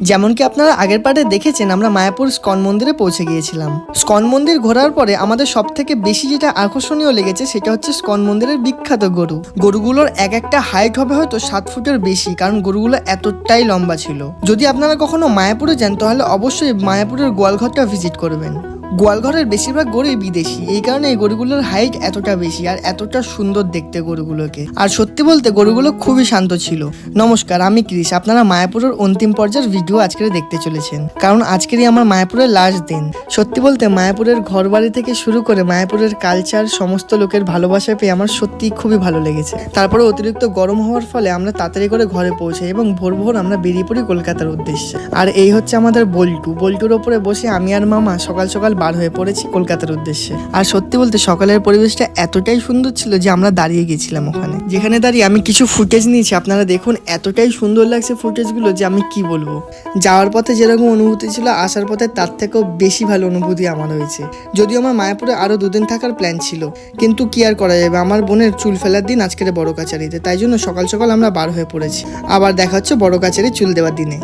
যেমন কি আপনারা আগের পার্টে দেখেছেন, আমরা মায়াপুর স্কন মন্দিরে পৌঁছে গিয়েছিলাম। স্কন মন্দির ঘোরার পরে আমাদের সব থেকে বেশি যেটা আকর্ষণীয় লেগেছে সেটা হচ্ছে স্কন মন্দিরের বিখ্যাত গরু। গরুগুলোর এক একটা হাইট হবে হয়তো 7 ফুটের বেশি, কারণ গরুগুলো এতটাই লম্বা ছিল। যদি আপনারা কখনো মায়াপুরে যান তাহলে অবশ্যই মায়াপুরের গোয়ালঘরটা ভিজিট করবেন। গোয়ালঘরের বেশিরভাগ গরুই বিদেশি, এই কারণে এই গরুগুলোর হাইট এতটা বেশি আর এতটা সুন্দর দেখতে গরুগুলোকে। আর সত্যি বলতে গরুগুলো খুবই শান্ত ছিল। নমস্কার, আমি ক্রিস। আপনারা মায়াপুরের অন্তিম পর্যায়ের ভিডিও আজকের দেখতে চলেছেন, কারণ আজকেরই আমার মায়াপুরের লাস্ট দিন। সত্যি বলতে মায়াপুরের ঘরবাড়ি থেকে শুরু করে মায়াপুরের কালচার, সমস্ত লোকের ভালোবাসা পেয়ে আমার সত্যিই খুবই ভালো লেগেছে। তারপরে অতিরিক্ত গরম হওয়ার ফলে আমরা তাড়াতাড়ি করে ঘরে পৌঁছাই এবং ভোর ভোর আমরা বেরিয়ে পড়ি কলকাতার উদ্দেশ্যে। আর এই হচ্ছে আমাদের বল্টুর ওপরে বসে আমি আর মামা সকাল সকাল বার হয়ে পড়েছি কলকাতার উদ্দেশ্যে। আর সত্যি বলতে সকালের পরিবেশটা এতটাই সুন্দর ছিল যে আমরা দাঁড়িয়ে গেছিলাম ওখানে। যেখানে দাঁড়িয়ে আমি কিছু ফুটেজ নিয়েছি, আপনারা দেখুন। এতটাই সুন্দর লাগছে ফুটেজগুলো যে আমি কি বলবো। যাওয়ার পথে যেরকম অনুভূতি ছিল, আসার পথে তার থেকেও বেশি ভালো অনুভূতি আমার হয়েছে। যদিও আমার মায়াপুরে আরো 2 দিন থাকার প্ল্যান ছিল, কিন্তু কি আর করা যাবে, আমার বোনের চুল ফেলার দিন আজকের বড় কাচারিতে, তাই জন্য সকাল সকাল আমরা বার হয়ে পড়েছি। আবার দেখা হচ্ছে বড় কাচারি চুল দেওয়ার দিনে।